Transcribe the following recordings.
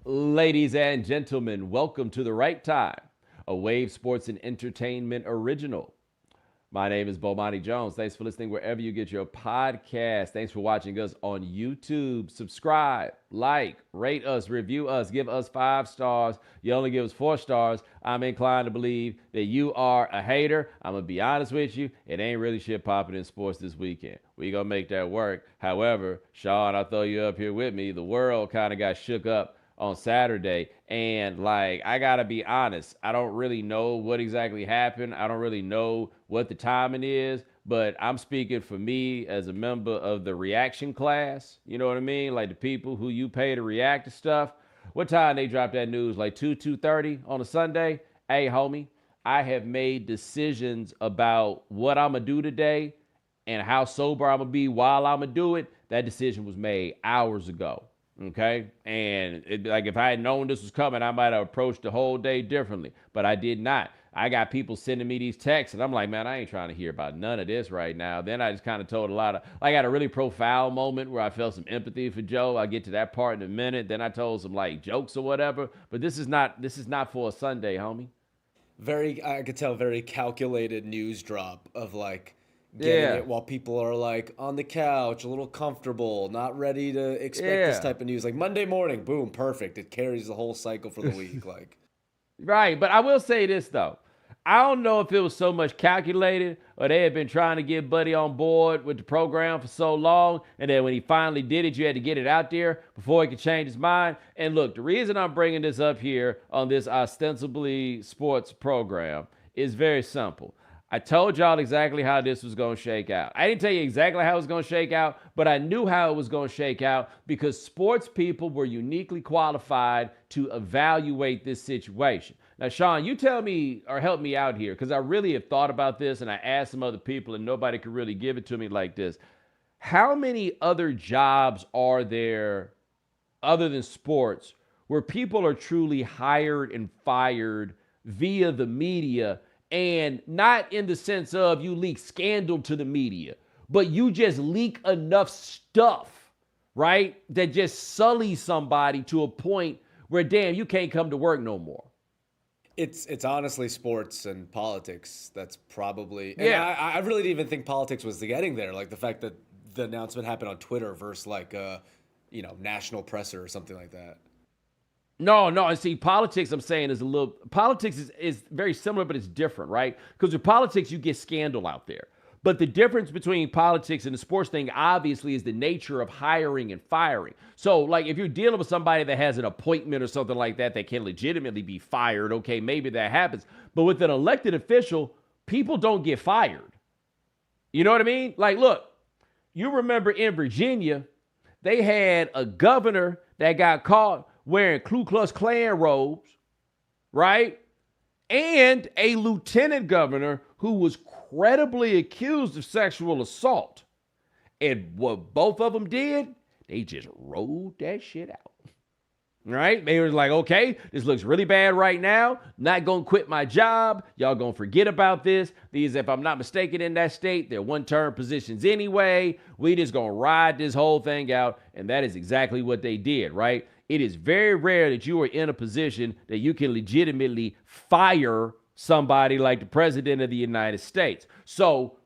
Ladies and gentlemen, welcome to The Right Time, a Wave Sports and Entertainment original. My name is Bomani Jones. Thanks for listening wherever you get your podcast. Thanks for watching us on YouTube. Subscribe, like, rate us, review us, give us 5 stars. You only give us 4 stars. I'm inclined to believe that you are a hater. I'm going to be honest with you. It ain't really shit popping in sports this weekend. We going to make that work. However, Sean, I'll throw you up here with me. The world kind of got shook up on Saturday. And I gotta be honest, I don't really know what exactly happened. I don't really know what the timing is, but I'm speaking for me as a member of the reaction class. You know what I mean? Like the people who you pay to react to stuff. What time they dropped that news? Like 2:30 on a Sunday? Hey, homie, I have made decisions about what I'm gonna do today and how sober I'm gonna be while I'm gonna do it. That decision was made hours ago. Okay. And if I had known this was coming, I might have approached the whole day differently, but I did not. I got people sending me these texts and I'm like, man, I ain't trying to hear about none of this right now. Then I just kind of told I got a really profound moment where I felt some empathy for Joe. I'll get to that part in a minute. Then I told some jokes or whatever, but this is not for a Sunday, homie. I could tell, very calculated news drop of getting Yeah. it while people are on the couch, a little comfortable, not ready to expect this Yeah. type of news. Like Monday morning, boom, perfect. It carries the whole cycle for the week. Right, but I will say this though. I don't know if it was so much calculated or they had been trying to get Buddy on board with the program for so long, and then when he finally did it, you had to get it out there before he could change his mind. And look, the reason I'm bringing this up here on this ostensibly sports program is very simple. I told y'all exactly how this was going to shake out. I didn't tell you exactly how it was going to shake out, but I knew how it was going to shake out because sports people were uniquely qualified to evaluate this situation. Now, Sean, you tell me or help me out here because I really have thought about this and I asked some other people and nobody could really give it to me like this. How many other jobs are there other than sports where people are truly hired and fired via the media, and not in the sense of you leak scandal to the media, but you just leak enough stuff, right, that just sullies somebody to a point where, damn, you can't come to work no more. It's honestly sports and politics. That's probably, and Yeah. I really didn't even think politics was getting there. Like the fact that the announcement happened on Twitter versus national presser or something like that. No, no. And see, politics, I'm saying, politics is very similar, but it's different, right? Because with politics, you get scandal out there. But the difference between politics and the sports thing, obviously, is the nature of hiring and firing. So, if you're dealing with somebody that has an appointment or something like that that can legitimately be fired, okay, maybe that happens. But with an elected official, people don't get fired. You know what I mean? Look, you remember in Virginia, they had a governor that got caught wearing Ku Klux Klan robes, right? And a lieutenant governor who was credibly accused of sexual assault. And what both of them did, they just rolled that shit out. Right? They were like, okay, this looks really bad right now. Not going to quit my job. Y'all going to forget about this. These, if I'm not mistaken, in that state, they're one-term positions anyway. We just going to ride this whole thing out. And that is exactly what they did, right? It is very rare that you are in a position that you can legitimately fire somebody like the president of the United States. So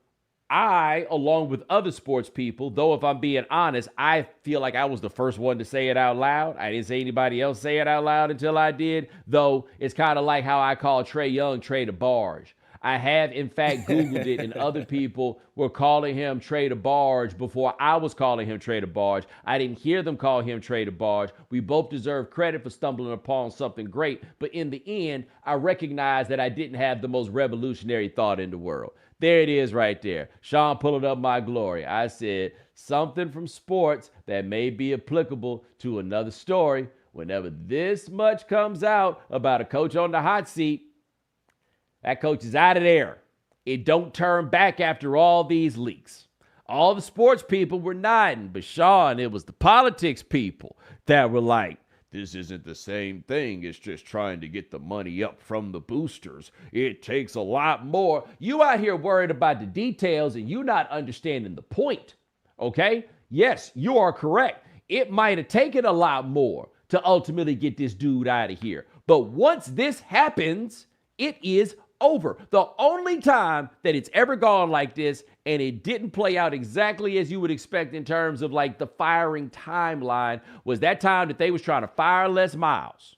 I, along with other sports people, though if I'm being honest, I feel like I was the first one to say it out loud. I didn't see anybody else say it out loud until I did, though it's kind of like how I call Trae Young Trey the Barge. I have, in fact, Googled it, and other people were calling him Trey the Barge before I was calling him Trey the Barge. I didn't hear them call him Trey the Barge. We both deserve credit for stumbling upon something great, but in the end, I recognize that I didn't have the most revolutionary thought in the world. There it is right there. Sean pulling up my glory. I said something from sports that may be applicable to another story. Whenever this much comes out about a coach on the hot seat, that coach is out of there. It don't turn back after all these leaks. All the sports people were nodding, but Sean, it was the politics people that were like, this isn't the same thing. It's just trying to get the money up from the boosters. It takes a lot more. You out here worried about the details and you not understanding the point, okay? Yes, you are correct. It might have taken a lot more to ultimately get this dude out of here. But once this happens, it is over. The only time that it's ever gone like this and it didn't play out exactly as you would expect in terms of like the firing timeline was that time that they was trying to fire Les Miles.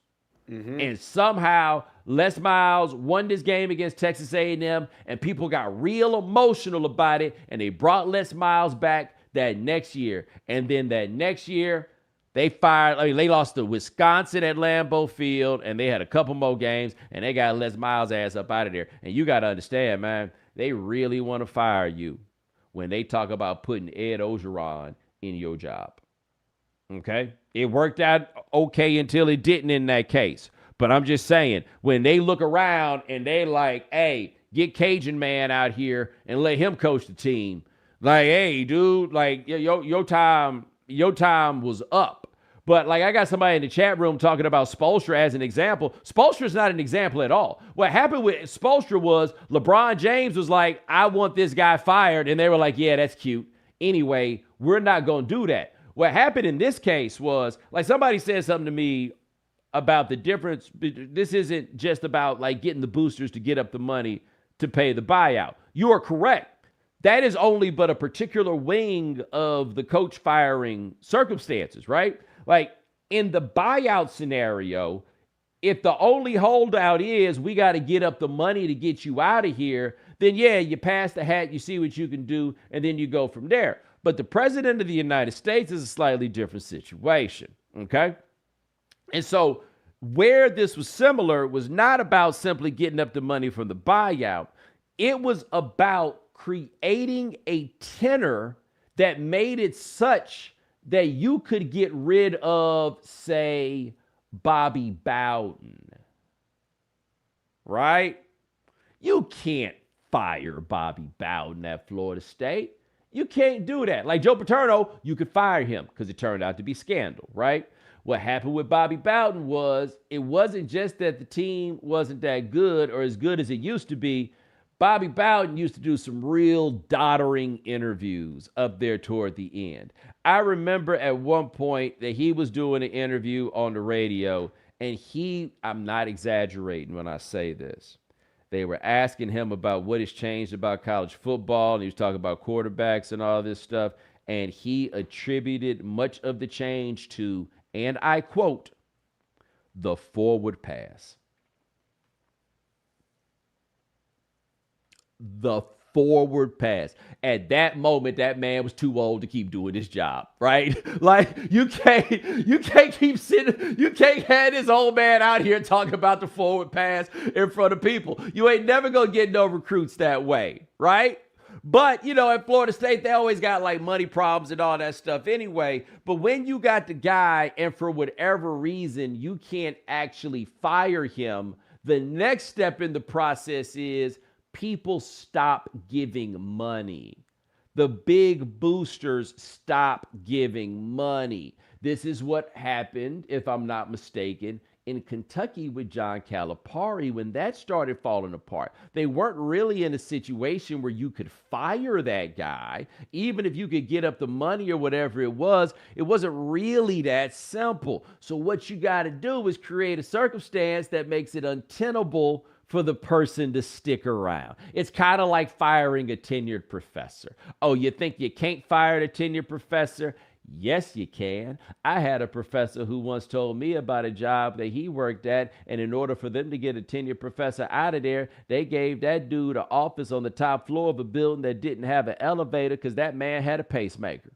And somehow Les Miles won this game against Texas A&M, and people got real emotional about it, and they brought Les Miles back that next year. And then that next year, they lost to Wisconsin at Lambeau Field, and they had a couple more games, and they got Les Miles' ass up out of there. And you got to understand, man, they really want to fire you when they talk about putting Ed Ogeron in your job. Okay? It worked out okay until it didn't in that case. But I'm just saying, when they look around and they like, hey, get Cajun Man out here and let him coach the team. Like, hey, dude, like your time was up. But like I got somebody in the chat room talking about Spoelstra as an example. Spoelstra's not an example at all. What happened with Spoelstra was LeBron James was like, I want this guy fired. And they were like, yeah, that's cute. Anyway, we're not going to do that. What happened in this case was, like somebody said something to me about the difference. This isn't just about like getting the boosters to get up the money to pay the buyout. You are correct. That is only but a particular wing of the coach firing circumstances, right? Like in the buyout scenario, if the only holdout is we got to get up the money to get you out of here, then yeah, you pass the hat, you see what you can do, and then you go from there. But the president of the United States is a slightly different situation, okay? And so where this was similar was not about simply getting up the money from the buyout. It was about creating a tenor that made it such that you could get rid of, say, Bobby Bowden, right? You can't fire Bobby Bowden at Florida State. You can't do that. Like Joe Paterno, you could fire him because it turned out to be scandal, right? What happened with Bobby Bowden was it wasn't just that the team wasn't that good or as good as it used to be. Bobby Bowden used to do some real doddering interviews up there toward the end. I remember at one point that he was doing an interview on the radio, and I'm not exaggerating when I say this. They were asking him about what has changed about college football, and he was talking about quarterbacks and all this stuff, and he attributed much of the change to, and I quote, the forward pass. The forward pass. At that moment, that man was too old to keep doing his job, right? Like you can't keep sitting, you can't have this old man out here talking about the forward pass in front of people. You ain't never gonna get no recruits that way, right? But, you know, at Florida State, they always got like money problems and all that stuff anyway. But when you got the guy and for whatever reason, you can't actually fire him, the next step in the process is people stop giving money. The big boosters stop giving money. This is what happened, if I'm not mistaken, in Kentucky with John Calipari when that started falling apart. They weren't really in a situation where you could fire that guy. Even if you could get up the money or whatever it wasn't really that simple. So what you got to do is create a circumstance that makes it untenable for the person to stick around. It's kind of like firing a tenured professor. Oh, you think you can't fire a tenured professor? Yes, you can. I had a professor who once told me about a job that he worked at, and in order for them to get a tenured professor out of there, they gave that dude an office on the top floor of a building that didn't have an elevator because that man had a pacemaker.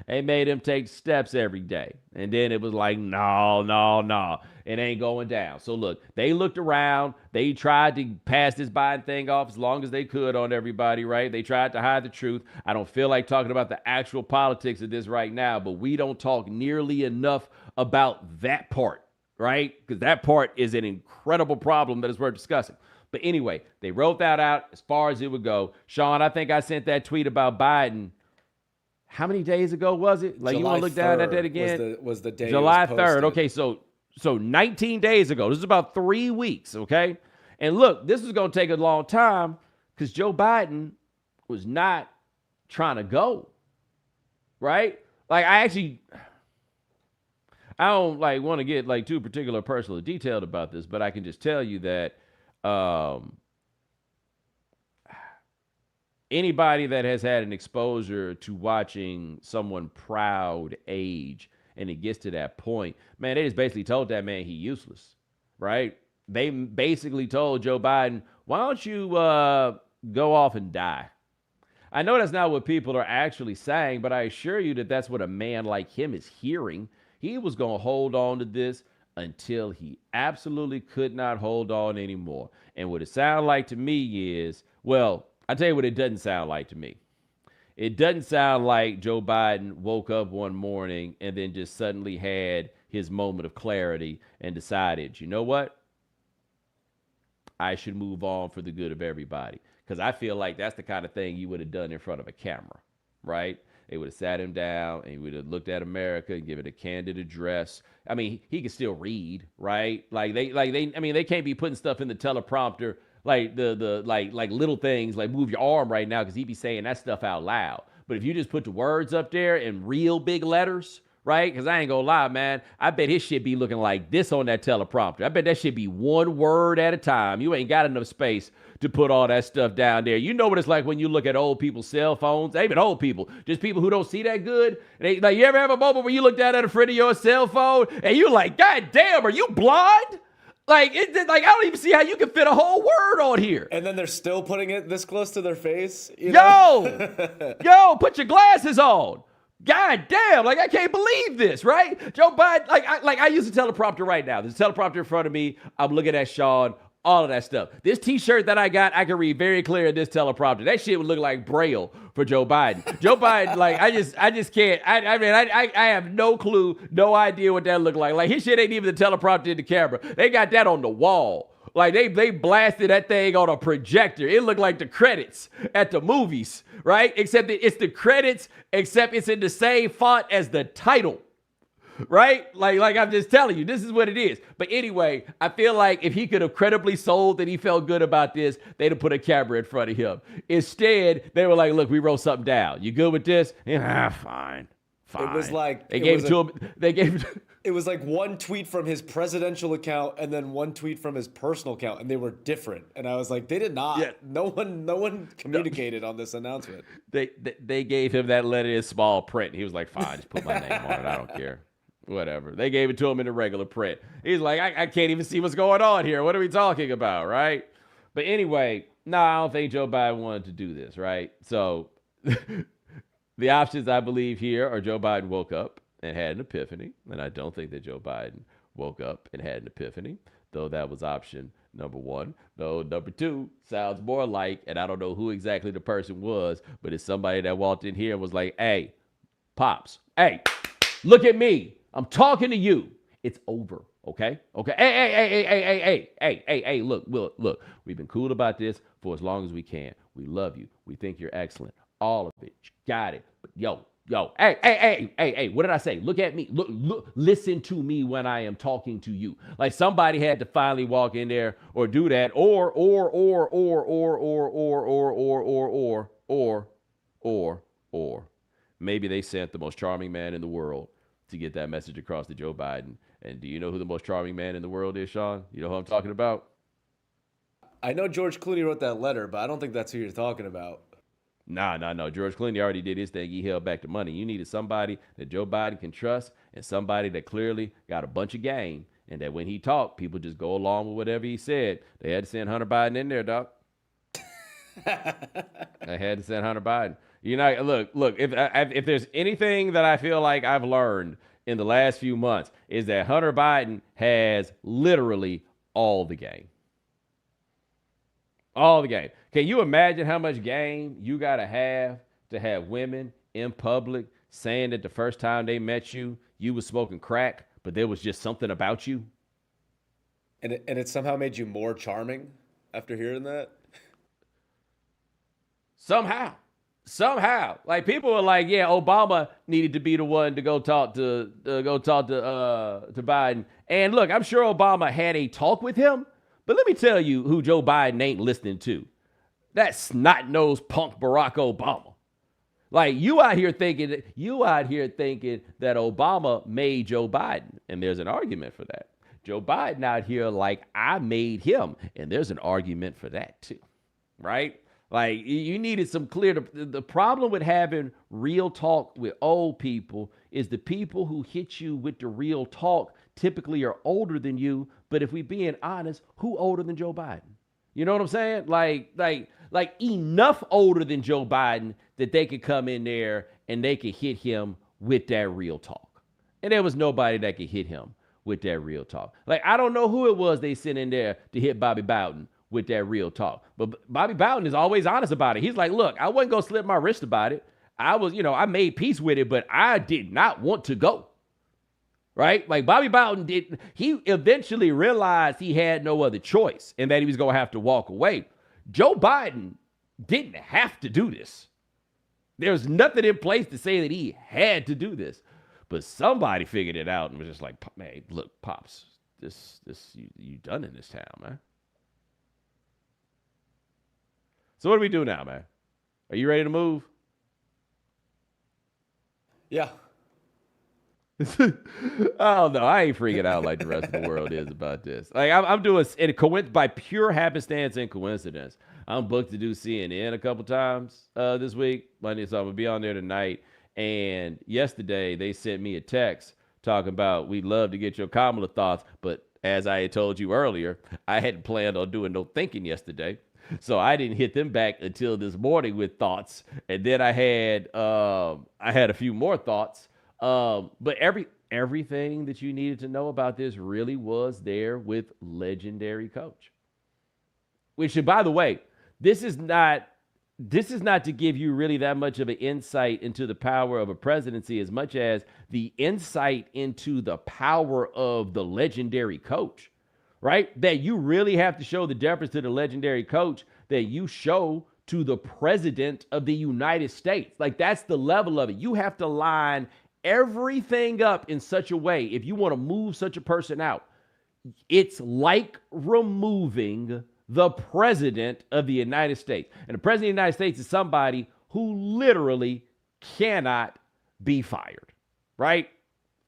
They made him take steps every day. And then it was like, no, it ain't going down. So look, they looked around. They tried to pass this Biden thing off as long as they could on everybody, right? They tried to hide the truth. I don't feel like talking about the actual politics of this right now, but we don't talk nearly enough about that part, right? Because that part is an incredible problem that is worth discussing. But anyway, they wrote that out as far as it would go. Sean, I think I sent that tweet about Biden. How many days ago was it? Like, July, you want to look down at that again? Was the day July 3rd. Okay, so 19 days ago. This is about 3 weeks, okay? And look, this is going to take a long time because Joe Biden was not trying to go, right? Like, I don't like want to get like too particular, personal, or detailed about this, but I can just tell you that um, anybody that has had an exposure to watching someone proud age and it gets to that point, man, they just basically told that man he useless, right? They basically told Joe Biden, why don't you go off and die? I know that's not what people are actually saying, but I assure you that that's what a man like him is hearing. He was going to hold on to this until he absolutely could not hold on anymore. And what it sounds like to me is, well, I'll tell you what it doesn't sound like to me. It doesn't sound like Joe Biden woke up one morning and then just suddenly had his moment of clarity and decided, you know what? I should move on for the good of everybody. Because I feel like that's the kind of thing you would have done in front of a camera, right? They would have sat him down and he would have looked at America and given a candid address. I mean, he could still read, right? They can't be putting stuff in the teleprompter like like little things like move your arm right now because he'd be saying that stuff out loud. But if you just put the words up there in real big letters, right? Because I ain't gonna lie, man. I bet his shit be looking like this on that teleprompter. I bet that shit be one word at a time. You ain't got enough space to put all that stuff down there. You know what it's like when you look at old people's cell phones. Even old people, just people who don't see that good. Like, you ever have a moment where you look down at the front of your cell phone and you're like, God damn, are you blind? Like, I don't even see how you can fit a whole word on here. And then they're still putting it this close to their face. You know? Yo, put your glasses on. God damn, like I can't believe this, right? Joe Biden, I use a teleprompter right now. There's a teleprompter in front of me. I'm looking at Sean, all of that stuff. This t-shirt that I got, I can read very clear in this teleprompter. That shit would look like Braille for Joe Biden. Joe Biden, like, I just can't. I have no clue, no idea what that looked like. Like, his shit ain't even the teleprompter in the camera. They got that on the wall. Like, they blasted that thing on a projector. It looked like the credits at the movies, right? Except that it's the credits, except it's in the same font as the title, right? Like I'm just telling you, this is what it is. But anyway, I feel like if he could have credibly sold that he felt good about this, they'd have put a camera in front of him. Instead, they were like, look, we wrote something down. You good with this? Fine. It was like they gave it to him. They gave it. It was like one tweet from his presidential account and then one tweet from his personal account, and they were different. And I was like, they did not. Yeah. No one communicated on this announcement. They gave him that letter in small print. He was like, fine, just put my name on it. I don't care. Whatever. They gave it to him in the regular print. He's like, I can't even see what's going on here. What are we talking about, right? But anyway, no, I don't think Joe Biden wanted to do this, right? So the options, I believe, here are Joe Biden woke up and had an epiphany. And I don't think that Joe Biden woke up and had an epiphany, though that was option number one. Though number two sounds more like, and I don't know who exactly the person was, but it's somebody that walked in here and was like, hey, Pops, hey, look at me. I'm talking to you. It's over. Okay? Okay. Hey, look, we've been cool about this for as long as we can. We love you. We think you're excellent. All of it. You got it. But yo, hey, what did I say? Look at me. Look, listen to me when I am talking to you. Like somebody had to finally walk in there or do that, or maybe they sent the most charming man in the world to get that message across to Joe Biden. And do you know who the most charming man in the world is, Sean? You know who I'm talking about? I know George Clooney wrote that letter, but I don't think that's who you're talking about. No. George Clooney already did his thing. He held back the money. You needed somebody that Joe Biden can trust and somebody that clearly got a bunch of game and that when he talked, people just go along with whatever he said. They had to send Hunter Biden in there, Doc. They had to send Hunter Biden. You know, look. If there's anything that I feel like I've learned in the last few months is that Hunter Biden has literally all the game. All the game. Can you imagine how much game you got to have women in public saying that the first time they met you, you was smoking crack, but there was just something about you? And it somehow made you more charming after hearing that? Somehow. Like people were like, yeah, Obama needed to be the one to go talk to Biden. And look, I'm sure Obama had a talk with him, but let me tell you who Joe Biden ain't listening to. That snot-nosed punk Barack Obama. Like you out here thinking that Obama made Joe Biden. and there's an argument for that. Joe Biden out here like, I made him, and there's an argument for that too, right? Like, you needed some clear. The problem with having real talk with old people is the people who hit you with the real talk typically are older than you. But if we being honest, who older than Joe Biden? You know what I'm saying? Like enough older than Joe Biden that they could come in there and they could hit him with that real talk. And there was nobody that could hit him with that real talk. Like, I don't know who it was they sent in there to hit Bobby Bowden with that real talk. But Bobby Bowden is always honest about it. He's like, look, I wasn't going to slip my wrist about it. I was, I made peace with it, but I did not want to go. Right? Like, Bobby Bowden he eventually realized he had no other choice and that he was going to have to walk away. Joe Biden didn't have to do this. There's nothing in place to say that he had to do this. But somebody figured it out and was just like, man, look, Pops, this you done in this town, man. So what do we do now, man? Are you ready to move? Yeah. I don't know. I ain't freaking out like the rest of the world is about this. Like, I'm doing it by pure happenstance and coincidence. I'm booked to do CNN a couple times this week. Monday, so I'm gonna be on there tonight. And yesterday they sent me a text talking about, we'd love to get your Kamala thoughts, but as I had told you earlier, I hadn't planned on doing no thinking yesterday. So I didn't hit them back until this morning with thoughts. And then I had a few more thoughts. But everything that you needed to know about this really was there with legendary coach. Which, by the way, this is not to give you really that much of an insight into the power of a presidency as much as the insight into the power of the legendary coach. Right? That you really have to show the deference to the legendary coach that you show to the president of the United States. Like, that's the level of it. You have to line everything up in such a way. If you want to move such a person out, it's like removing the president of the United States. And the president of the United States is somebody who literally cannot be fired. Right?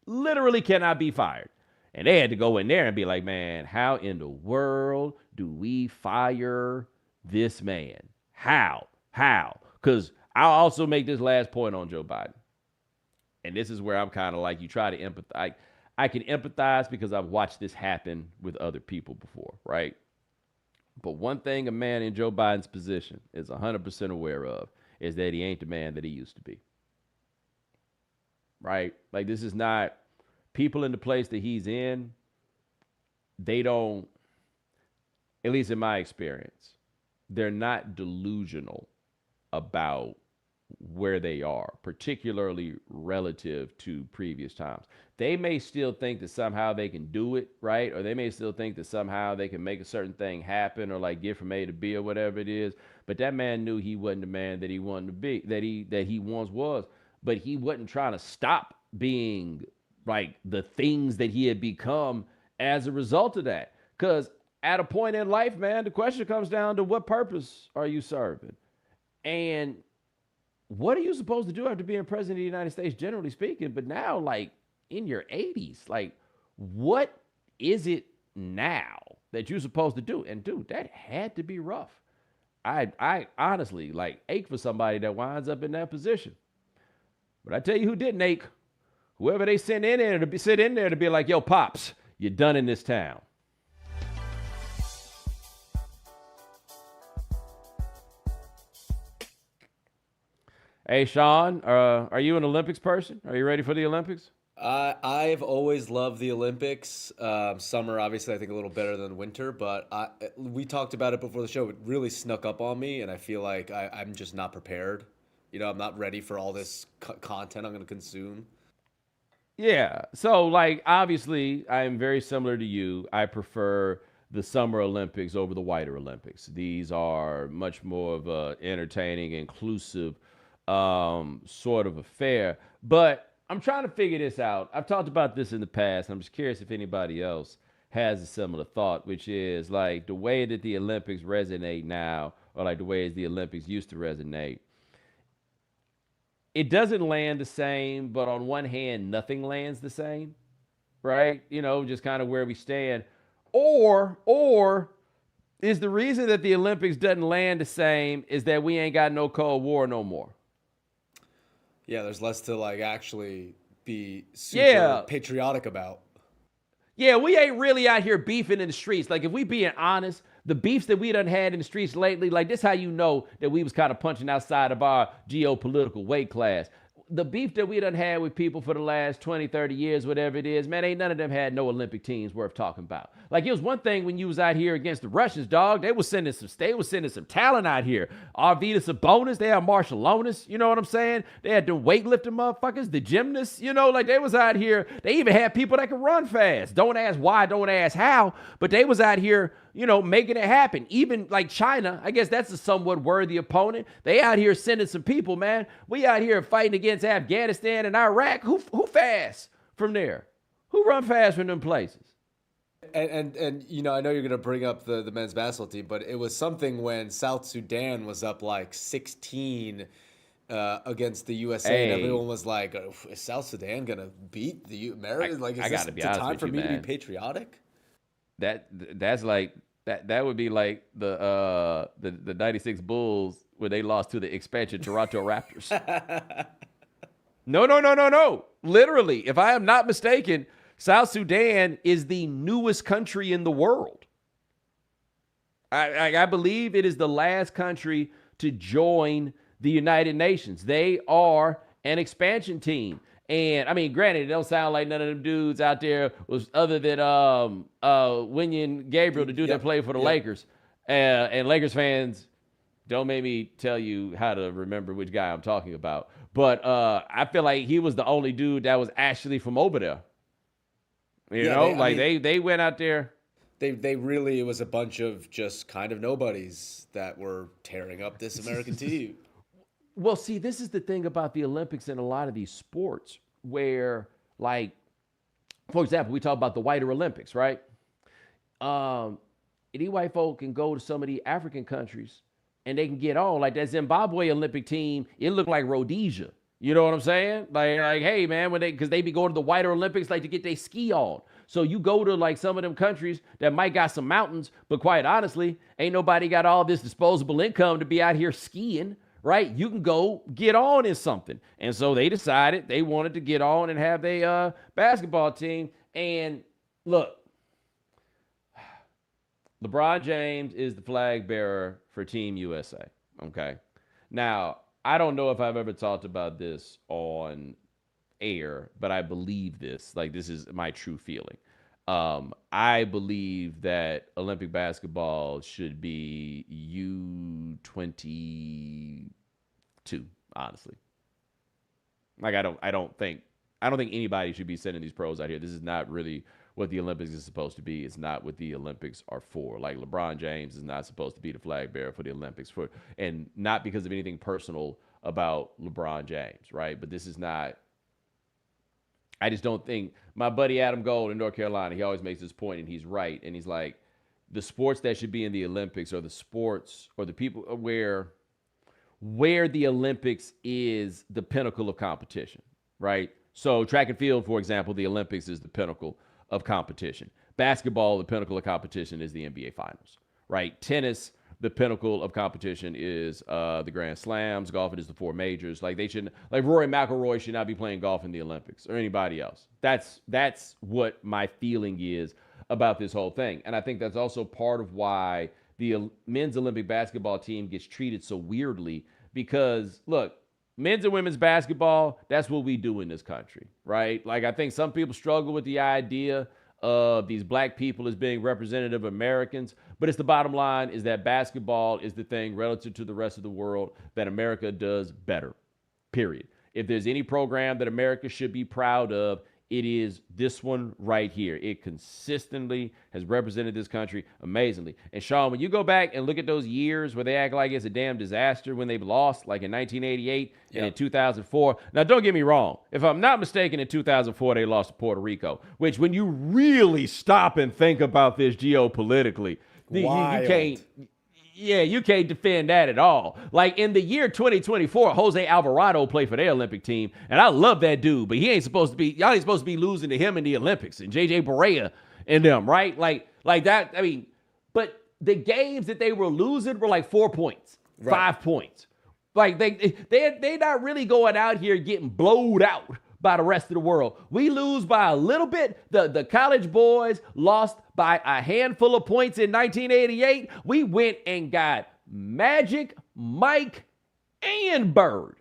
Literally cannot be fired. And they had to go in there and be like, man, how in the world do we fire this man? How? Because I'll also make this last point on Joe Biden. And this is where I'm kind of like, you try to empathize. I can empathize because I've watched this happen with other people before, right? But one thing a man in Joe Biden's position is 100% aware of is that he ain't the man that he used to be. Right? Like, this is not... People in the place that he's in, they don't, at least in my experience, they're not delusional about where they are, particularly relative to previous times. They may still think that somehow they can do it, right? Or they may still think that somehow they can make a certain thing happen or like get from A to B or whatever it is. But that man knew he wasn't the man that he wanted to be, that he once was. But he wasn't trying to stop being like the things that he had become as a result of that. Because at a point in life, man, the question comes down to what purpose are you serving? And what are you supposed to do after being president of the United States, generally speaking? But now, like, in your 80s, like, what is it now that you're supposed to do? And dude, that had to be rough. I honestly, like, ache for somebody that winds up in that position. But I tell you who didn't ache. Whoever they sent in there to sit in there to be like, yo, Pops, you're done in this town. Hey, Sean, are you an Olympics person? Are you ready for the Olympics? I've always loved the Olympics. Summer, obviously, I think a little better than winter, but we talked about it before the show. It really snuck up on me, and I feel like I'm just not prepared. I'm not ready for all this content I'm going to consume. Yeah. So, like, obviously, I am very similar to you. I prefer the Summer Olympics over the Winter Olympics. These are much more of a entertaining, inclusive sort of affair. But I'm trying to figure this out. I've talked about this in the past. I'm just curious if anybody else has a similar thought, which is like the way that the Olympics resonate now, or like the way the Olympics used to resonate. It doesn't land the same, but on one hand, nothing lands the same. right? Just kind of where we stand. Or is the reason that the Olympics doesn't land the same is that we ain't got no Cold War no more? Yeah, there's less to like actually be super Yeah. patriotic about. Yeah, we ain't really out here beefing in the streets. Like, if we being honest, the beefs that we done had in the streets lately, like, this how you know that we was kind of punching outside of our geopolitical weight class. The beef that we done had with people for the last 20, 30 years, whatever it is, man, ain't none of them had no Olympic teams worth talking about. Like, it was one thing when you was out here against the Russians, dog. They was sending some talent out here. Arvidas Sabonis, they had Marshall Lonis, you know what I'm saying? They had the weightlifting motherfuckers, the gymnasts, like they was out here. They even had people that could run fast. Don't ask why, don't ask how, but they was out here, making it happen. Even like China, I guess that's a somewhat worthy opponent. They out here sending some people, man. We out here fighting against Afghanistan and Iraq. Who fast from there? Who run fast from them places? And I know you're gonna bring up the men's basketball team, but it was something when South Sudan was up like 16 against the USA, and everyone was like, "Is South Sudan gonna beat the Americans? Like, is this the time for me to be patriotic?" That's like that would be like the 96 Bulls when they lost to the expansion Toronto Raptors. No. Literally, if I am not mistaken, South Sudan is the newest country in the world. I believe it is the last country to join the United Nations. They are an expansion team. And I mean, granted, it don't sound like none of them dudes out there was other than Winyan Gabriel, the dude that played for the Lakers. And Lakers fans, don't make me tell you how to remember which guy I'm talking about. But I feel like he was the only dude that was actually from over there. They went out there. They really, it was a bunch of just kind of nobodies that were tearing up this American team. Well, see, this is the thing about the Olympics and a lot of these sports where, like, for example, we talk about the whiter Olympics, right? Any white folk can go to some of the African countries and they can get on. Like that Zimbabwe Olympic team, it looked like Rhodesia. You know what I'm saying? Like, hey, man, because they be going to the whiter Olympics like to get their ski on. So you go to like some of them countries that might got some mountains, but quite honestly, ain't nobody got all this disposable income to be out here skiing. Right? You can go get on in something. And so they decided they wanted to get on and have a basketball team. And look, LeBron James is the flag bearer for Team USA. Okay. Now, I don't know if I've ever talked about this on air, but I believe this. Like, this is my true feeling. I believe that Olympic basketball should be U22, honestly. Like, I don't think anybody should be sending these pros out here. This is not really what the Olympics is supposed to be. It's not what the Olympics are for. Like, LeBron James is not supposed to be the flag bearer for the Olympics, and not because of anything personal about LeBron James, right? But this is not. I just don't think my buddy Adam Gold in North Carolina, he always makes this point, and he's right. And he's like, the sports that should be in the Olympics are the sports or the people where the Olympics is the pinnacle of competition, right? So track and field, for example, the Olympics is the pinnacle of competition. Basketball, the pinnacle of competition is the NBA Finals, right? Tennis, the pinnacle of competition is the Grand Slams. Golf, it is the four majors. Like, they shouldn't, like, Rory McIlroy should not be playing golf in the Olympics or anybody else. That's what my feeling is about this whole thing. And I think that's also part of why the men's Olympic basketball team gets treated so weirdly, because look, men's and women's basketball, that's what we do in this country, right? Like, I think some people struggle with the idea of these black people as being representative Americans, but it's the bottom line is that basketball is the thing relative to the rest of the world that America does better, period. If there's any program that America should be proud of, it is this one right here. It consistently has represented this country amazingly. And Sean, when you go back and look at those years where they act like it's a damn disaster when they've lost, like in 1988 and in 2004. Now, don't get me wrong. If I'm not mistaken, in 2004, they lost to Puerto Rico, which when you really stop and think about this geopolitically, you can't. Yeah, you can't defend that at all. Like in the year 2024, Jose Alvarado played for their Olympic team, and I love that dude, but he ain't supposed to be. Y'all ain't supposed to be losing to him in the Olympics and JJ Barea and them, right? Like that. I mean, but the games that they were losing were like 4 points, Right. 5 points. Like they're not really going out here getting blowed out by the rest of the world. We lose by a little bit. The college boys lost by a handful of points in 1988. We went and got Magic, Mike, and Bird.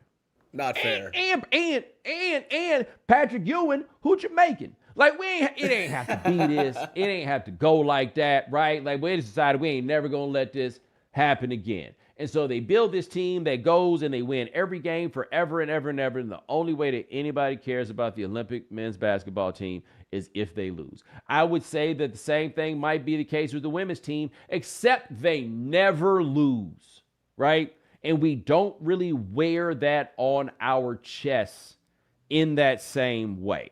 Not fair. And Patrick Ewing, who Jamaican. Like it ain't have to be this. It ain't have to go like that, right? Like we decided we ain't never gonna let this happen again. And so they build this team that goes and they win every game forever and ever and ever. And the only way that anybody cares about the Olympic men's basketball team is if they lose. I would say that the same thing might be the case with the women's team, except they never lose, right? And we don't really wear that on our chests in that same way.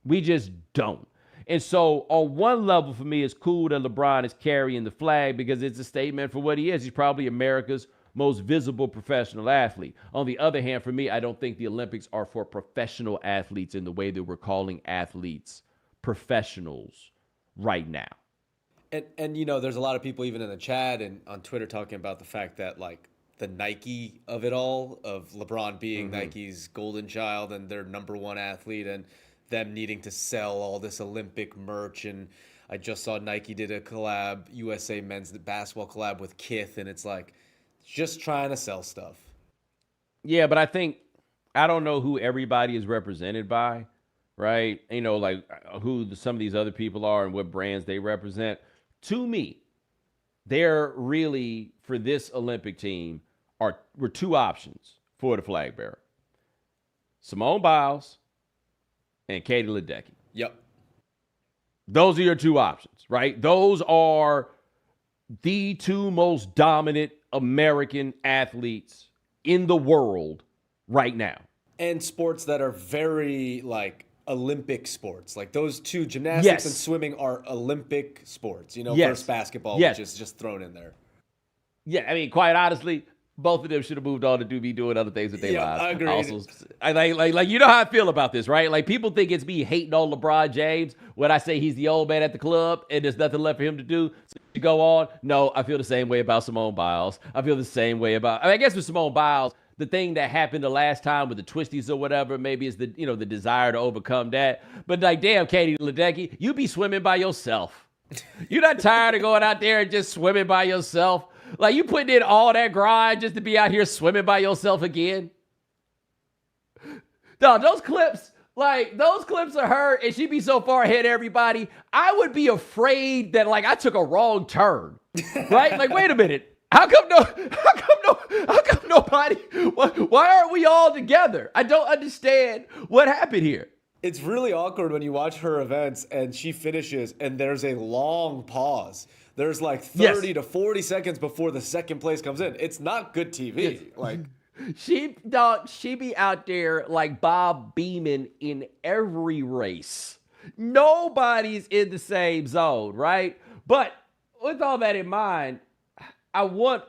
We just don't. And so on one level for me, it's cool that LeBron is carrying the flag because it's a statement for what he is. He's probably America's most visible professional athlete. On the other hand, for me, I don't think the Olympics are for professional athletes in the way that we're calling athletes professionals right now. And you know, there's a lot of people even in the chat and on Twitter talking about the fact that like the Nike of it all, of LeBron being Nike's golden child and their number one athlete and them needing to sell all this Olympic merch. And I just saw Nike did a collab, USA men's basketball collab with Kith, and it's like just trying to sell stuff. Yeah, but I don't know who everybody is represented by, right? You know, like who some of these other people are and what brands they represent. To me, they're really, for this Olympic team, were two options for the flag bearer. Simone Biles and Katie Ledecky. Yep. Those are your two options, right? Those are the two most dominant American athletes in the world right now. And sports that are very like Olympic sports. Like those two, gymnastics and swimming, are Olympic sports, you know, versus basketball, which is just thrown in there. Yeah, I mean, quite honestly, both of them should have moved on to be doing other things with their lives. I agree. Also, like you know how I feel about this, right? Like people think it's me hating on LeBron James when I say he's the old man at the club and there's nothing left for him to do. So to go on, no, I feel the same way about Simone Biles. I feel the same way about. I guess with Simone Biles, the thing that happened the last time with the twisties or whatever, maybe is the desire to overcome that. But like, damn, Katie Ledecky, you be swimming by yourself. You're not tired of going out there and just swimming by yourself. Like, you putting in all that grind just to be out here swimming by yourself again? No, those clips of her and she be so far ahead of everybody, I would be afraid that, like, I took a wrong turn, right? Like, wait a minute. How come nobody, why aren't we all together? I don't understand what happened here. It's really awkward when you watch her events and she finishes and there's a long pause. There's like 30 to 40 seconds before the second place comes in. It's not good TV. Yes. Like she be out there like Bob Beamon in every race. Nobody's in the same zone, right? But with all that in mind, I want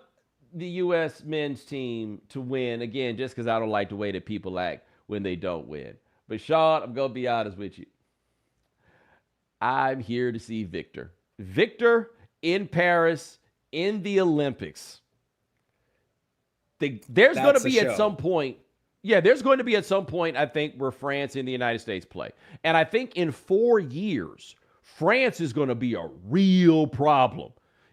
the U.S. men's team to win, again, just because I don't like the way that people act when they don't win. But Sean, I'm going to be honest with you. I'm here to see Victor. Victor in Paris in the Olympics. There's going to be at some point, I think, where France and the United States play. And I think in 4 years, France is going to be a real problem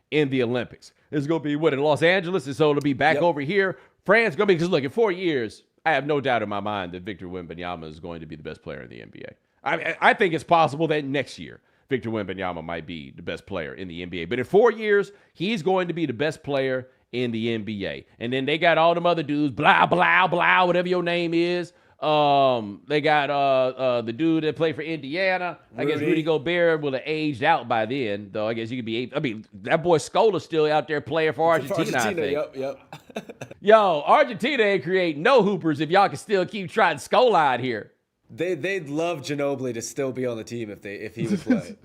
in the Olympics. It's going to be, in Los Angeles? And so it'll be back over here. France going to be, because look, in 4 years, I have no doubt in my mind that Victor Wembanyama is going to be the best player in the NBA. I think it's possible that next year, Victor Wembanyama might be the best player in the NBA. But in 4 years, he's going to be the best player in the NBA. And then they got all them other dudes, blah, blah, blah, whatever your name is. They got the dude that played for Indiana. I guess Rudy Gobert will have aged out by then, though. I guess you could be. I mean, that boy Scola's still out there playing for Argentina. I think. Yep. Yo, Argentina ain't create no hoopers if y'all can still keep trying Scola out here. They'd love Ginobili to still be on the team if he would play.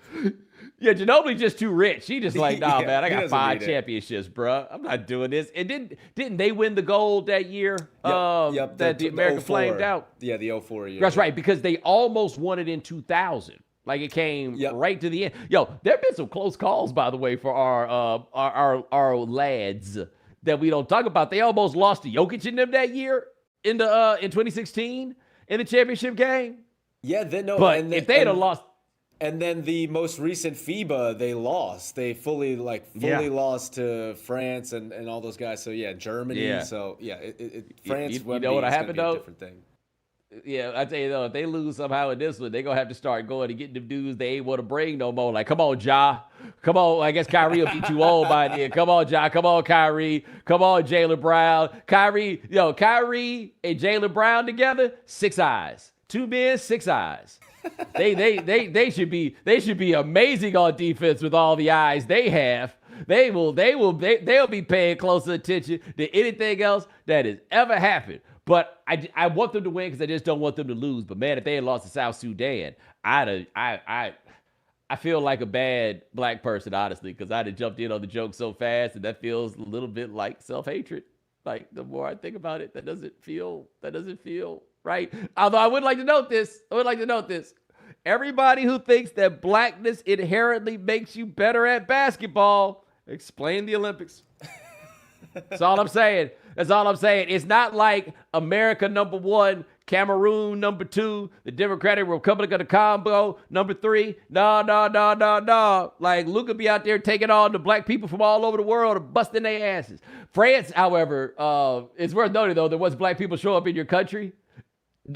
Yeah, Ginobili's just too rich. He just like, nah, Yeah, man, I he got doesn't 5 need it. championships, bro. I'm not doing this. And didn't they win the gold that year? Yep. That the American 04. flamed out. Yeah, the 04 year. That's right, because they almost won it in 2000. Like it came right to the end. Yo, there have been some close calls, by the way, for our lads that we don't talk about. They almost lost to Jokic in them that year in 2016 in the championship game. Yeah, But if they had lost. And then the most recent FIBA, they lost. They fully lost to France and all those guys. So yeah, Germany. Yeah. So yeah, France. You know what happened though? A different thing. Yeah, I tell you though, if they lose somehow in this one, they're gonna have to start going and getting them dudes they ain't want to bring no more. Like, come on, Ja. Come on. I guess Kyrie will be too old by then. Come on, Ja. Come on, Kyrie. Come on, Jaylen Brown. Kyrie and Jaylen Brown together, 6 eyes. 2 men, 6 eyes. They should be amazing on defense with all the eyes they have. They'll be paying closer attention to anything else that has ever happened. But I want them to win because I just don't want them to lose. But man, if they had lost to South Sudan, I feel like a bad black person, honestly, because I'd have jumped in on the joke so fast, and that feels a little bit like self-hatred. Like the more I think about it, that doesn't feel right. Although I would like to note this. Everybody who thinks that blackness inherently makes you better at basketball, explain the Olympics. That's all I'm saying. It's not like America #1, Cameroon #2, the Democratic Republic of the Congo #3. No. Like Luka be out there taking on the black people from all over the world and busting their asses. France, however, it's worth noting though that once black people show up in your country,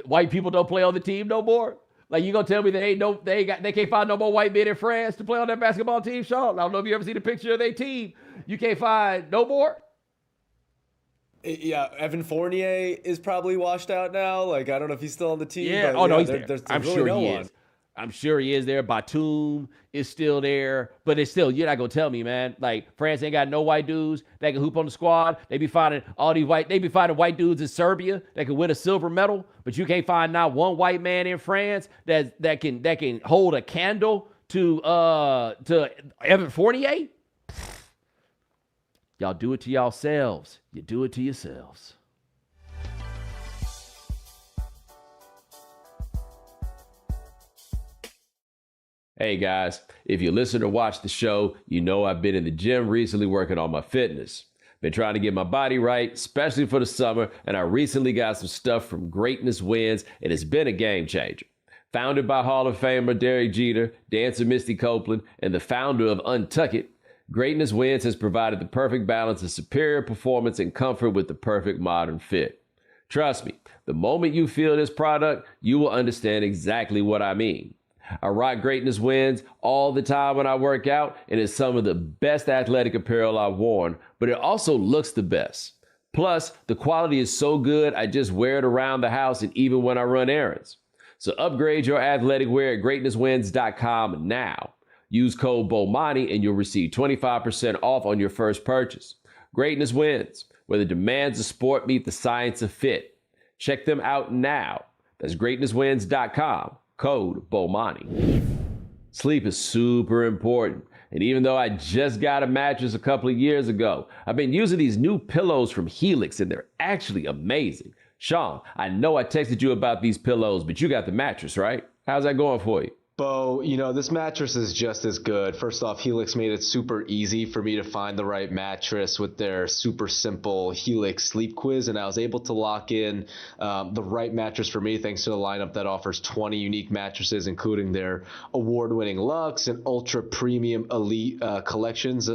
white people don't play on the team no more. Like you gonna tell me they can't find no more white men in France to play on that basketball team, Sean? I don't know if you ever seen a picture of their team. You can't find no more. Yeah, Evan Fournier is probably washed out now. Like I don't know if he's still on the team. Yeah. But, He's there. I'm really sure no he one. is. I'm sure he is there. Batum is still there, but it's still, you're not gonna tell me, man. Like France ain't got no white dudes that can hoop on the squad. They be finding white dudes in Serbia that can win a silver medal, but you can't find not one white man in France that can hold a candle to Evan Fournier. Y'all do it to yourselves. You do it to yourselves. Hey guys, if you listen or watch the show, you know I've been in the gym recently working on my fitness. Been trying to get my body right, especially for the summer, and I recently got some stuff from Greatness Wins, and it's been a game changer. Founded by Hall of Famer Derek Jeter, dancer Misty Copeland, and the founder of Untuck It, Greatness Wins has provided the perfect balance of superior performance and comfort with the perfect modern fit. Trust me, the moment you feel this product, you will understand exactly what I mean. I rock Greatness Wins all the time when I work out, and it's some of the best athletic apparel I've worn, but it also looks the best. Plus, the quality is so good, I just wear it around the house and even when I run errands. So upgrade your athletic wear at greatnesswins.com now. Use code Bomani and you'll receive 25% off on your first purchase. Greatness Wins, where the demands of sport meet the science of fit. Check them out now. That's greatnesswins.com. Code Bomani. Sleep is super important. And even though I just got a mattress a couple of years ago, I've been using these new pillows from Helix and they're actually amazing. Sean, I know I texted you about these pillows, but you got the mattress, right? How's that going for you? Bo, this mattress is just as good. First off, Helix made it super easy for me to find the right mattress with their super simple Helix sleep quiz, and I was able to lock in the right mattress for me thanks to the lineup that offers 20 unique mattresses, including their award-winning Luxe and Ultra Premium Elite collections.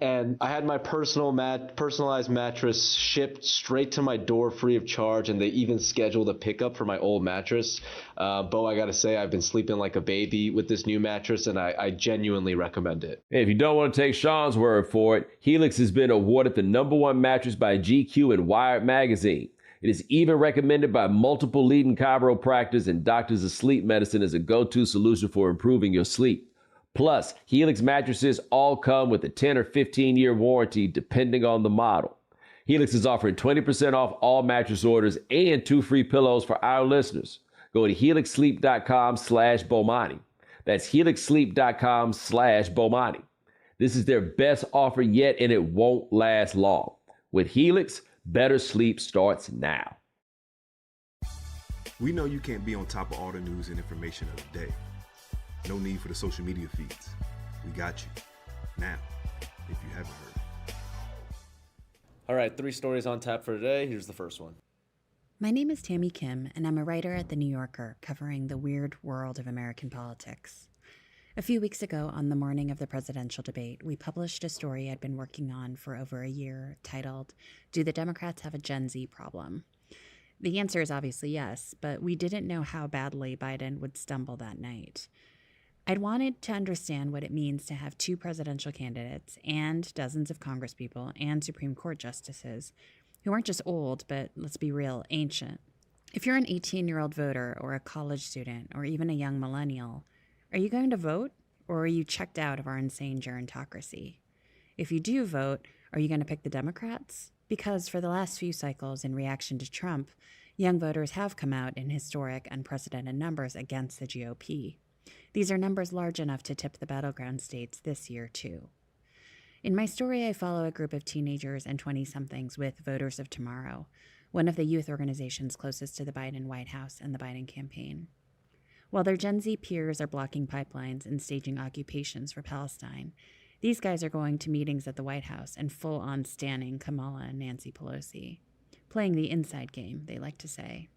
And I had my personalized mattress shipped straight to my door free of charge, and they even scheduled a pickup for my old mattress. Bo, I gotta say, I've been sleeping like a baby with this new mattress, and I genuinely recommend it. If you don't want to take Sean's word for it, Helix has been awarded the #1 mattress by GQ and Wired magazine. It is even recommended by multiple leading chiropractors and doctors of sleep medicine as a go-to solution for improving your sleep. Plus, Helix mattresses all come with a 10 or 15-year warranty depending on the model. Helix is offering 20% off all mattress orders and 2 free pillows for our listeners. Go to helixsleep.com/Bomani. That's helixsleep.com/Bomani. This is their best offer yet, and it won't last long. With Helix, better sleep starts now. We know you can't be on top of all the news and information of the day. No need for the social media feeds. We got you. Now, if you haven't heard. All right, 3 stories on tap for today. Here's the first one. My name is Tammy Kim, and I'm a writer at The New Yorker covering the weird world of American politics. A few weeks ago, on the morning of the presidential debate, we published a story I'd been working on for over a year titled, "Do the Democrats Have a Gen Z Problem?" The answer is obviously yes, but we didn't know how badly Biden would stumble that night. I'd wanted to understand what it means to have 2 presidential candidates and dozens of congresspeople and Supreme Court justices who aren't just old, but let's be real, ancient. If you're an 18-year-old voter or a college student or even a young millennial, are you going to vote, or are you checked out of our insane gerontocracy? If you do vote, are you going to pick the Democrats? Because for the last few cycles, in reaction to Trump, young voters have come out in historic, unprecedented numbers against the GOP. These are numbers large enough to tip the battleground states this year, too. In my story, I follow a group of teenagers and 20-somethings with Voters of Tomorrow, one of the youth organizations closest to the Biden White House and the Biden campaign. While their Gen Z peers are blocking pipelines and staging occupations for Palestine, these guys are going to meetings at the White House and full-on standing Kamala and Nancy Pelosi, playing the inside game, they like to say.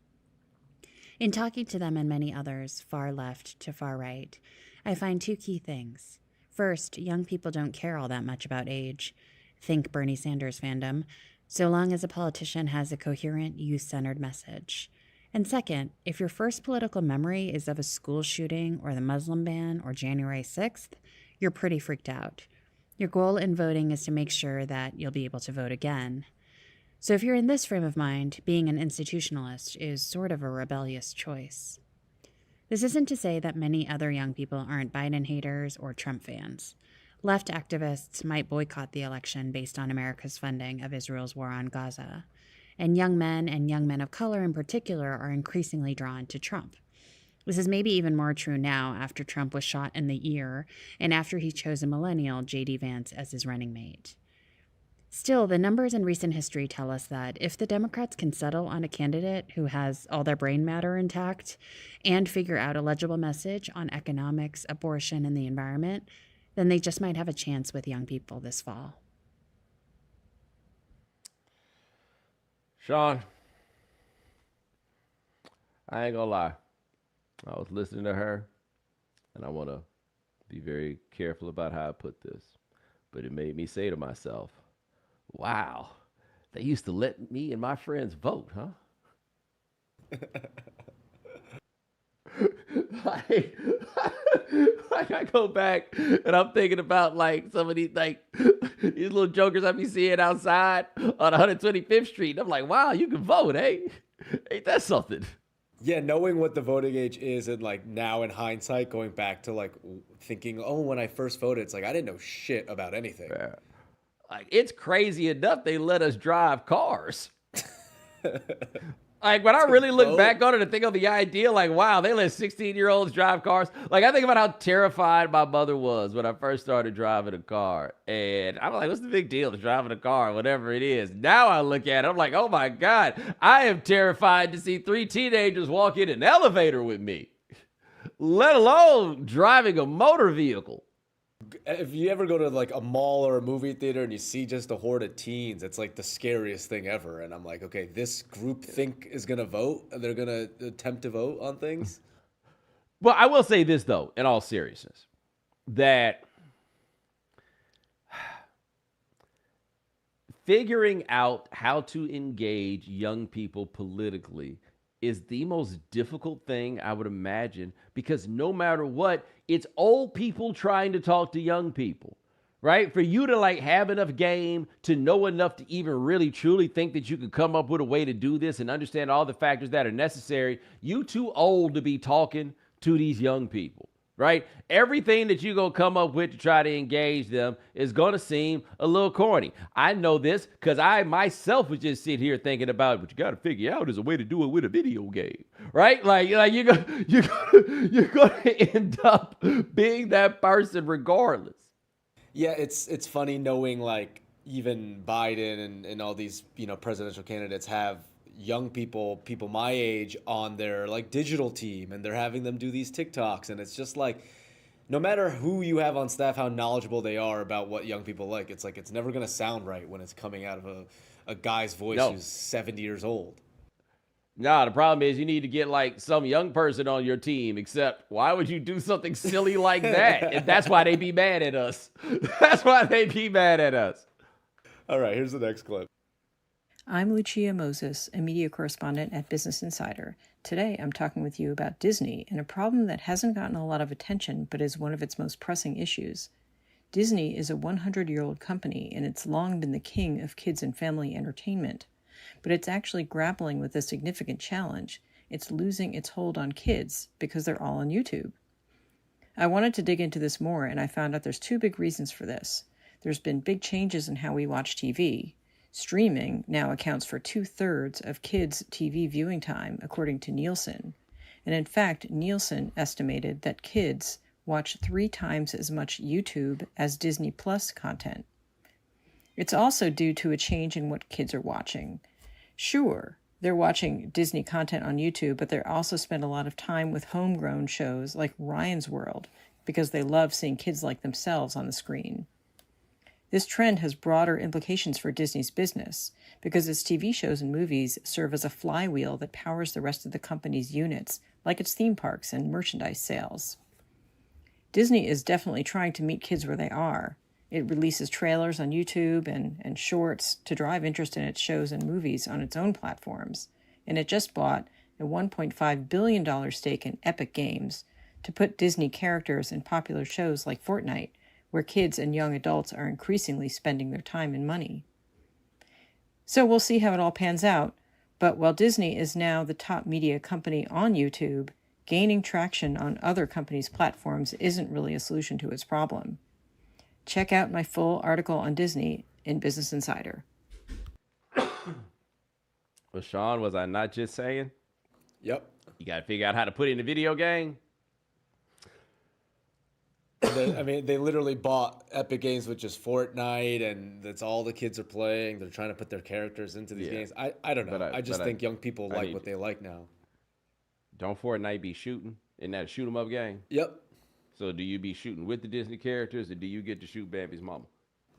In talking to them and many others, far left to far right, I find 2 key things. First, young people don't care all that much about age. Think Bernie Sanders fandom, so long as a politician has a coherent, youth-centered message. And second, if your first political memory is of a school shooting or the Muslim ban or January 6th, you're pretty freaked out. Your goal in voting is to make sure that you'll be able to vote again. So if you're in this frame of mind, being an institutionalist is sort of a rebellious choice. This isn't to say that many other young people aren't Biden haters or Trump fans. Left activists might boycott the election based on America's funding of Israel's war on Gaza. And young men of color in particular are increasingly drawn to Trump. This is maybe even more true now after Trump was shot in the ear and after he chose a millennial, J.D. Vance, as his running mate. Still, the numbers in recent history tell us that if the Democrats can settle on a candidate who has all their brain matter intact and figure out a legible message on economics, abortion, and the environment, then they just might have a chance with young people this fall. Sean, I ain't gonna lie. I was listening to her, and I want to be very careful about how I put this. But it made me say to myself, wow, they used to let me and my friends vote, huh? like, like I go back and I'm thinking about like some of these these little jokers I be seeing outside on 125th Street. And I'm like, wow, you can vote, eh? Ain't that something? Yeah, knowing what the voting age is and like now in hindsight, going back to like thinking, oh, when I first voted, it's like I didn't know shit about anything. Yeah. Like, it's crazy enough they let us drive cars. Like, when I really look back on it and think of the idea, like, wow, they let 16-year-olds drive cars. Like, I think about how terrified my mother was when I first started driving a car. And I'm like, what's the big deal to driving a car, whatever it is? Now I look at it, I'm like, oh my God, I am terrified to see 3 teenagers walk in an elevator with me, let alone driving a motor vehicle. If you ever go to like a mall or a movie theater and you see just a horde of teens, it's like the scariest thing ever. And I'm like, okay, this group think is going to vote and they're going to attempt to vote on things. Well, I will say this though, in all seriousness, that figuring out how to engage young people politically is the most difficult thing I would imagine, because no matter what, it's old people trying to talk to young people, right? For you to like have enough game to know enough to even really truly think that you could come up with a way to do this and understand all the factors that are necessary, you too old to be talking to these young people. right? Everything that you're going to come up with to try to engage them is going to seem a little corny. I know this because I myself was just sitting here thinking about, but you got to figure out there's a way to do it with a video game, right? Like you're going to end up being that person regardless. Yeah, it's funny knowing like even Biden and all these, presidential candidates have young people my age on their like digital team, and they're having them do these TikToks, and it's just like no matter who you have on staff, how knowledgeable they are about what young people like, it's like it's never gonna sound right when it's coming out of a guy's voice who's 70 years old. Nah, the problem is you need to get like some young person on your team, except why would you do something silly like that? And that's why they be mad at us. That's why they be mad at us. All right, here's the next clip. I'm Lucia Moses, a media correspondent at Business Insider. Today, I'm talking with you about Disney and a problem that hasn't gotten a lot of attention but is one of its most pressing issues. Disney is a 100-year-old company, and it's long been the king of kids and family entertainment. But it's actually grappling with a significant challenge. It's losing its hold on kids because they're all on YouTube. I wanted to dig into this more, and I found out there's two big reasons for this. There's been big changes in how we watch TV. Streaming now accounts for 2/3 of kids' TV viewing time, according to Nielsen. And in fact, Nielsen estimated that kids watch 3 times as much YouTube as Disney Plus content. It's also due to a change in what kids are watching. Sure, they're watching Disney content on YouTube, but they also spend a lot of time with homegrown shows like Ryan's World because they love seeing kids like themselves on the screen. This trend has broader implications for Disney's business because its TV shows and movies serve as a flywheel that powers the rest of the company's units, like its theme parks and merchandise sales. Disney is definitely trying to meet kids where they are. It releases trailers on YouTube and shorts to drive interest in its shows and movies on its own platforms. And it just bought a $1.5 billion stake in Epic Games to put Disney characters in popular shows like Fortnite, where kids and young adults are increasingly spending their time and money. So we'll see how it all pans out, but while Disney is now the top media company on YouTube, gaining traction on other companies' platforms isn't really a solution to its problem. Check out my full article on Disney in Business Insider. Well, Sean, was I not just saying? Yep. You got to figure out how to put it in a video game. They literally bought Epic Games, which is Fortnite, and that's all the kids are playing. They're trying to put their characters into these games. I don't know. I just think young people like what they like now. Don't Fortnite be shooting? Isn't that a shoot 'em up game? Yep. So do you be shooting with the Disney characters, or do you get to shoot Bambi's mama?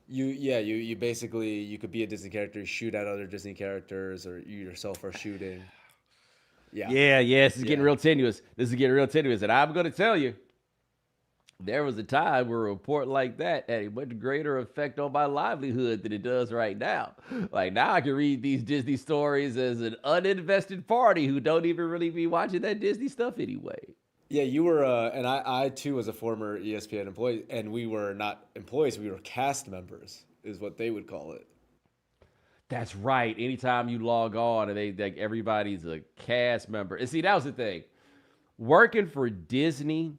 You basically, you could be a Disney character, shoot at other Disney characters, or you yourself are shooting. Yeah. This is getting real tenuous. And I'm going to tell you, there was a time where a report like that had a much greater effect on my livelihood than it does right now. Like now I can read these Disney stories as an uninvested party who don't even really be watching that Disney stuff anyway. Yeah, you were, and I too was a former ESPN employee, and we were not employees, we were cast members, is what they would call it. That's right. Anytime you log on and everybody's a cast member. And see, that was the thing. Working for Disney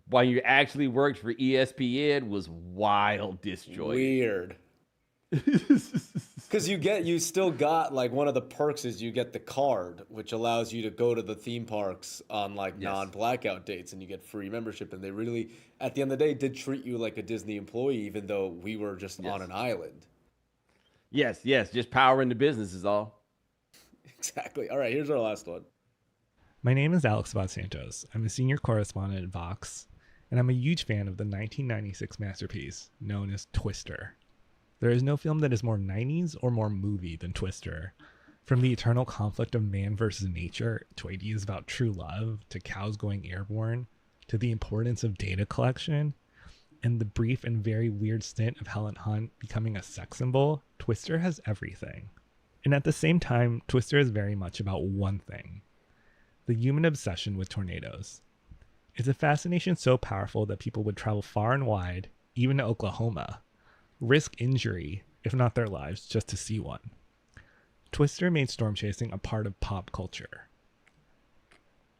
while you actually worked for ESPN was wild disjointed. Weird. Because you still got, like, one of the perks is you get the card, which allows you to go to the theme parks on, like, non-blackout dates, and you get free membership. And they really, at the end of the day, did treat you like a Disney employee, even though we were just on an island. Yes, just powering the business is all. Exactly. All right, here's our last one. My name is Alex Santos. I'm a senior correspondent at Vox, and I'm a huge fan of the 1996 masterpiece known as Twister. There is no film that is more 90s or more movie than Twister. From the eternal conflict of man versus nature, to ideas about true love, to cows going airborne, to the importance of data collection, and the brief and very weird stint of Helen Hunt becoming a sex symbol, Twister has everything. And at the same time, Twister is very much about one thing: the human obsession with tornadoes. It's a fascination so powerful that people would travel far and wide, even to Oklahoma, risk injury, if not their lives, just to see one. Twister made storm chasing a part of pop culture.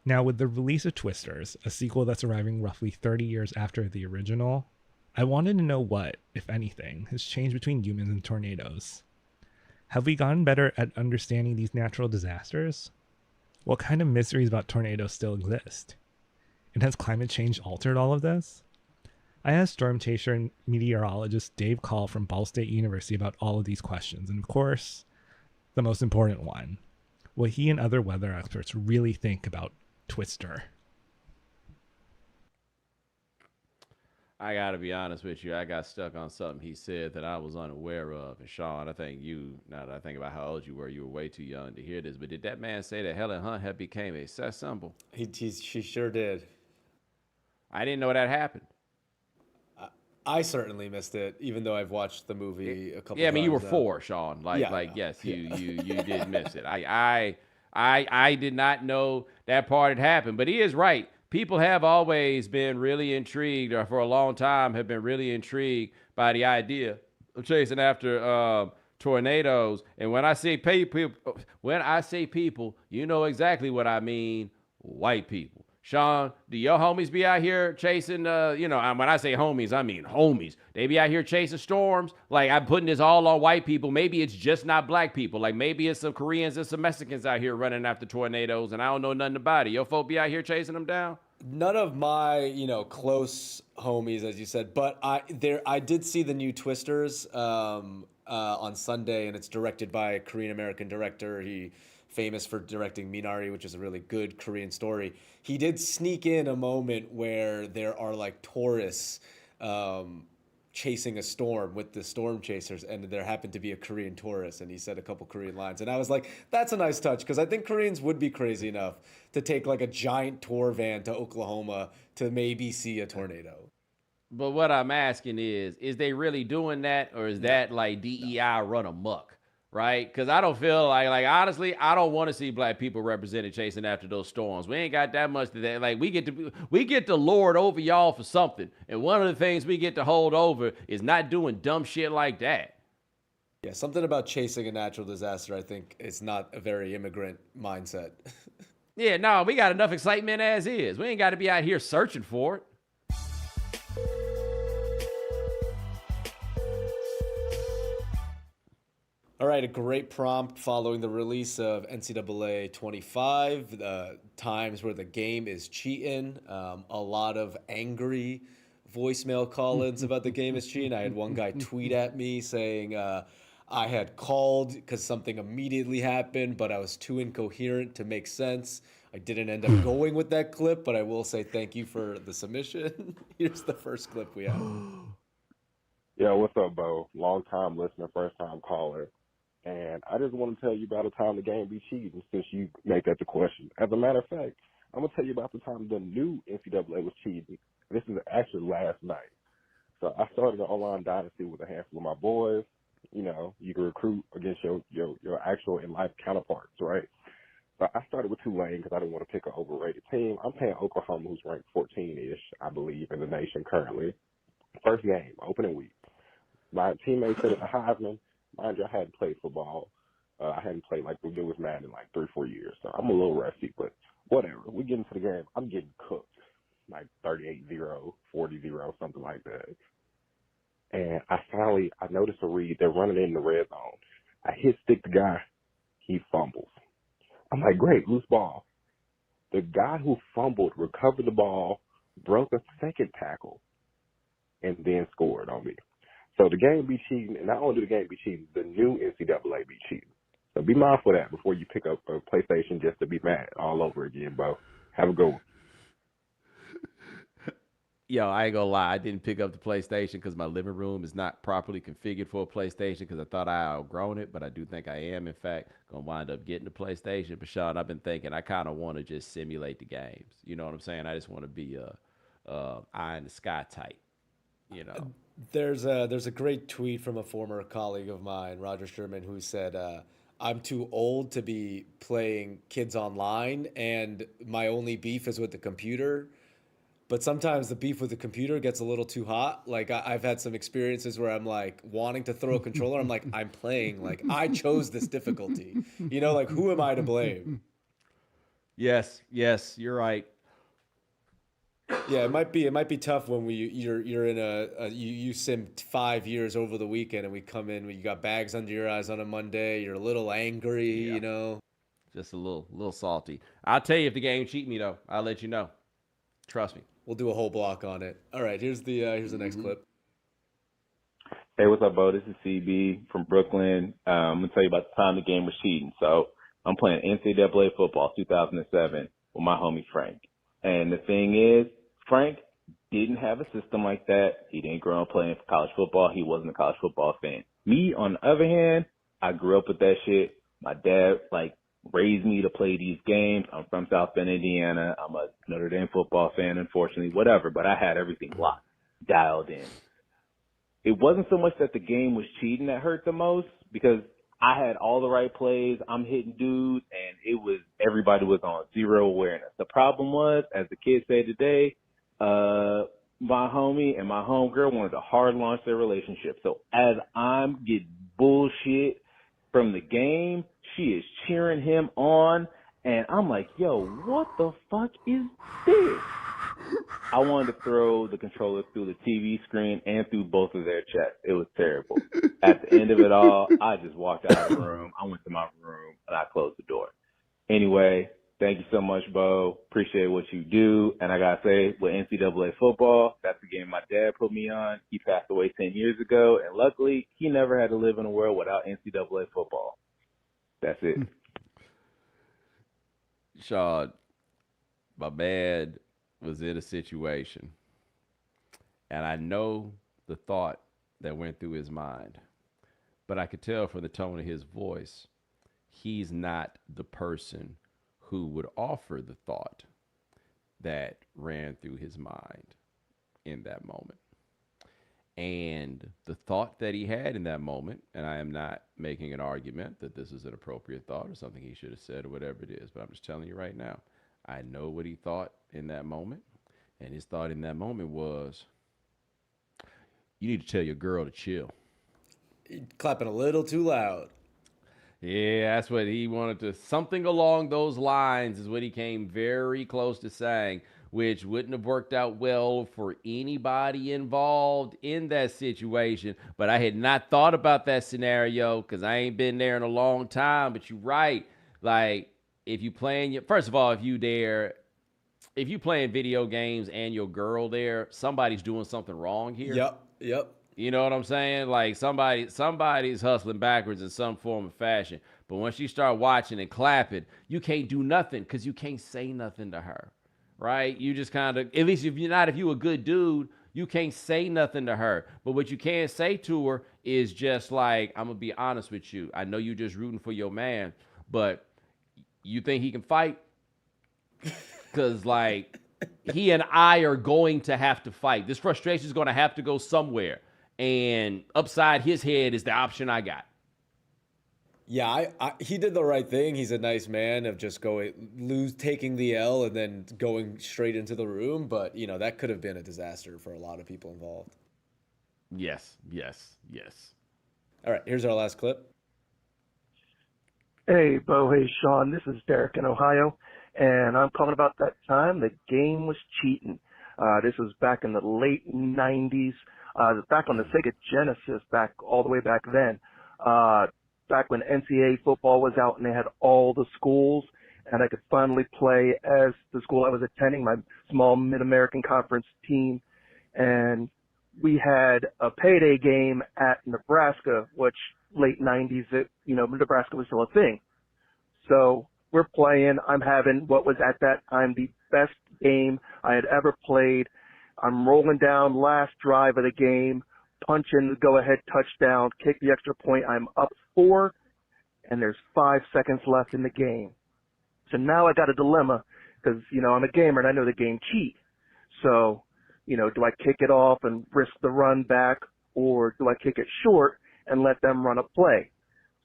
Now, with the release of Twisters, a sequel that's arriving roughly 30 years after the original, I wanted to know what, if anything, has changed between humans and tornadoes. Have we gotten better at understanding these natural disasters? What kind of mysteries about tornadoes still exist? And has climate change altered all of this? I asked storm chaser and meteorologist Dave Call from Ball State University about all of these questions, and of course, the most important one, what he and other weather experts really think about Twister. I got to be honest with you. I got stuck on something he said that I was unaware of. And Sean, I think now that I think about how old you were way too young to hear this. But did that man say that Helen Hunt had became a sex symbol? She sure did. I didn't know that happened. I certainly missed it, even though I've watched the movie a couple times. Yeah, I mean, you were now. 4, Sean. Yes, you did miss it. I did not know that part had happened. But he is right. People have always been really intrigued, or for a long time have been really intrigued by the idea of chasing after tornadoes. And when I say people, you know exactly what I mean. White people. Sean, do your homies be out here chasing, when I say homies, I mean homies. They be out here chasing storms. Like, I'm putting this all on white people. Maybe it's just not black people. Like, maybe it's some Koreans and some Mexicans out here running after tornadoes, and I don't know nothing about it. Your folk be out here chasing them down? None of my, close homies, as you said, but I did see the new Twisters on Sunday, and it's directed by a Korean American director. He famous for directing Minari, which is a really good Korean story. He did sneak in a moment where there are like tourists chasing a storm with the storm chasers, and there happened to be a Korean tourist, and he said a couple Korean lines. And I was like, that's a nice touch, because I think Koreans would be crazy enough to take like a giant tour van to Oklahoma to maybe see a tornado. But what I'm asking is they really doing that, or is that like DEI run amok? Right? Because I don't feel like honestly, I don't want to see black people represented chasing after those storms. We ain't got that much to that. Like, we get to lord over y'all for something. And one of the things we get to hold over is not doing dumb shit like that. Yeah, something about chasing a natural disaster, I think, is not a very immigrant mindset. Yeah, no, we got enough excitement as is. We ain't got to be out here searching for it. All right, a great prompt following the release of NCAA 25, times where the game is cheating. A lot of angry voicemail call-ins about the game is cheating. I had one guy tweet at me saying I had called because something immediately happened, but I was too incoherent to make sense. I didn't end up going with that clip, but I will say thank you for the submission. Here's the first clip we have. Yeah, what's up, Bo? Long-time listener, first-time caller. And I just want to tell you about a time the game be cheating, since you make that the question. As a matter of fact, I'm going to tell you about the time the new NCAA was cheating. This is actually last night. So I started an online dynasty with a handful of my boys. You know, you can recruit against your actual in-life counterparts, right? So I started with Tulane because I didn't want to pick an overrated team. I'm playing Oklahoma, who's ranked 14-ish, I believe, in the nation currently. First game, opening week. My teammate said it's a Heisman. Mind you, I hadn't played football. I hadn't played like the newest man in like 3-4 years, so I'm a little rusty, but whatever. We get into the game. I'm getting cooked, like 38-0, 40-0, something like that. And I noticed a read. They're running in the red zone. I hit stick the guy. He fumbles. I'm like, great, loose ball. The guy who fumbled recovered the ball, broke a second tackle, and then scored on me. So the game be cheating, and not only do the game be cheating, the new NCAA be cheating. So be mindful of that before you pick up a PlayStation just to be mad all over again, bro. Have a good one. Yo, I ain't gonna lie. I didn't pick up the PlayStation because my living room is not properly configured for a PlayStation because I thought I outgrown it, but I do think I am, in fact, gonna wind up getting the PlayStation. But Sean, I've been thinking I kind of want to just simulate the games. You know what I'm saying? I just want to be eye in the sky type. You know. There's a great tweet from a former colleague of mine, Roger Sherman, who said, I'm too old to be playing kids online, and my only beef is with the computer. But sometimes the beef with the computer gets a little too hot. Like, I've had some experiences where I'm like wanting to throw a controller. I'm like, I'm playing. Like, I chose this difficulty. You know, like, who am I to blame? Yes, yes, you're right. Yeah, it might be tough when you're in you sim 5 years over the weekend and we come in when you got bags under your eyes on a Monday, you're a little angry, Yeah, you know. just a little salty. I'll tell you if the game cheat me though. I'll let you know. Trust me. We'll do a whole block on it. All right, here's the next clip. Hey, what's up, Bo? This is CB from Brooklyn. I'm going to tell you about the time the game was cheating. So I'm playing NCAA football 2007 with my homie Frank. And the thing is, Frank didn't have a system like that. He didn't grow up playing college football. He wasn't a college football fan. Me, on the other hand, I grew up with that shit. My dad, raised me to play these games. I'm from South Bend, Indiana. I'm a Notre Dame football fan, unfortunately, whatever. But I had everything locked, dialed in. It wasn't so much that the game was cheating that hurt the most because I had all the right plays. I'm hitting dudes, and everybody was on zero awareness. The problem was, as the kids say today, my homie and my homegirl wanted to hard launch their relationship. So as I'm getting bullshit from the game, she is cheering him on, and I'm like, yo, what the fuck is this? I wanted to throw the controller through the TV screen and through both of their chests. It was terrible. At the end of it all, I just walked out of the room. I went to my room, and I closed the door. Anyway, thank you so much, Bo. Appreciate what you do. And I got to say, with NCAA football, that's the game my dad put me on. He passed away 10 years ago, and luckily, he never had to live in a world without NCAA football. That's it. Sean, my man was in a situation, and I know the thought that went through his mind, but I could tell from the tone of his voice, he's not the person who would offer the thought that ran through his mind in that moment. And the thought that he had in that moment, and I am not making an argument that this is an appropriate thought or something he should have said or whatever it is, but I'm just telling you right now, I know what he thought in that moment. And his thought in that moment was, you need to tell your girl to chill. Clapping a little too loud. Yeah, that's what he wanted to. Something along those lines is what he came very close to saying, which wouldn't have worked out well for anybody involved in that situation. But I had not thought about that scenario because I ain't been there in a long time. But you're right. Like, if you playing, first of all, if you playing video games and your girl there, somebody's doing something wrong here. Yep. You know what I'm saying? Like somebody's hustling backwards in some form of fashion. But once you start watching and clapping, you can't do nothing because you can't say nothing to her, right? You just kind of, at least if you a good dude, you can't say nothing to her. But what you can say to her is just like, I'm gonna be honest with you. I know you just rooting for your man, but you think he can fight? Because like he and I are going to have to fight. This frustration is going to have to go somewhere. And upside his head is the option I got. Yeah, he did the right thing. He's a nice man of just taking the L and then going straight into the room. But, that could have been a disaster for a lot of people involved. Yes. All right, here's our last clip. Hey, Bo. Hey, Sean. This is Derek in Ohio. And I'm calling about that time the game was cheating. This was back in the late 90s. Back on the Sega Genesis, all the way back then. Back when NCAA football was out and they had all the schools, and I could finally play as the school I was attending, my small Mid-American Conference team. And we had a payday game at Nebraska, which late 90s, Nebraska was still a thing. So we're playing. I'm having what was at that time the best game I had ever played. I'm rolling down last drive of the game, punch in the go-ahead touchdown, kick the extra point. I'm up 4, and there's 5 seconds left in the game. So now I got a dilemma because, I'm a gamer and I know the game cheat. So, do I kick it off and risk the run back, or do I kick it short and let them run a play?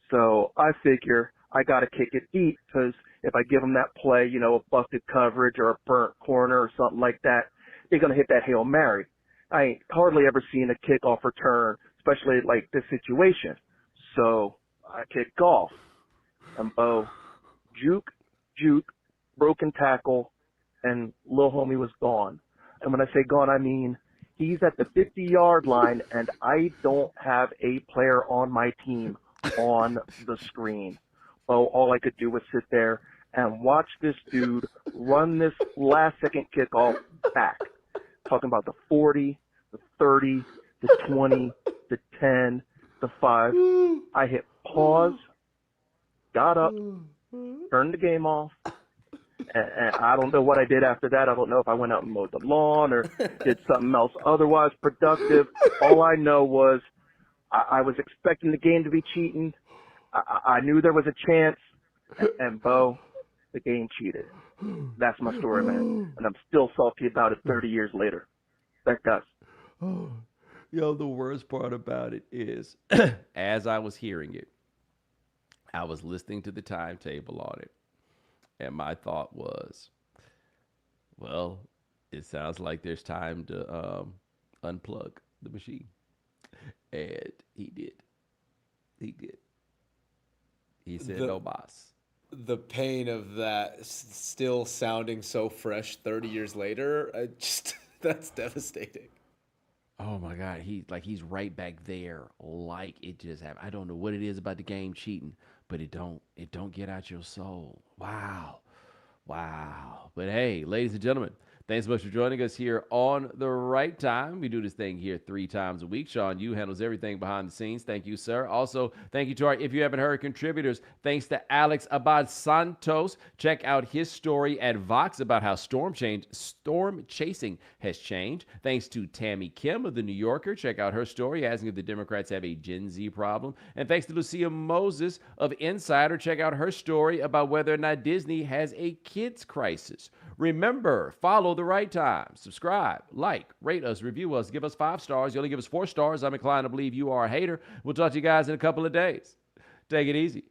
So I figure I got to kick it deep because if I give them that play, a busted coverage or a burnt corner or something like that, they're going to hit that Hail Mary. I ain't hardly ever seen a kickoff return, especially like this situation. So I kick off. And Bo, juke, broken tackle, and Lil Homie was gone. And when I say gone, I mean he's at the 50-yard line, and I don't have a player on my team on the screen. So all I could do was sit there and watch this dude run this last-second kickoff back. Talking about the 40, the 30, the 20, the 10, the 5. I hit pause, got up, turned the game off, and I don't know what I did after that. I don't know if I went out and mowed the lawn or did something else otherwise productive. All I know was I was expecting the game to be cheating. I knew there was a chance, and Bo, the game cheated. That's my story, man. And I'm still salty about it 30 years later. Thank God. Yo, the worst part about it is, as I was hearing it, I was listening to the timetable on it, and my thought was, well, it sounds like there's time to unplug the machine. And he did. He did. He said, no boss. The pain of that still sounding so fresh 30 years later, that's devastating. Oh my God, he's right back there, like it just happened. I don't know what it is about the game cheating, but it don't get out your soul. Wow. But hey, ladies and gentlemen, thanks so much for joining us here on The Right Time. We do this thing here 3 times a week. Sean Yu handles everything behind the scenes. Thank you, sir. Also, thank you to our If You Haven't Heard contributors. Thanks to Alex Abad Santos. Check out his story at Vox about how storm chasing has changed. Thanks to Tammy Kim of The New Yorker. Check out her story asking if the Democrats have a Gen Z problem. And thanks to Lucia Moses of Insider. Check out her story about whether or not Disney has a kids crisis. Remember, follow The Right Time. Subscribe, like, rate us, review us, give us 5 stars. You only give us 4 stars, I'm inclined to believe you are a hater. We'll talk to you guys in a couple of days. Take it easy.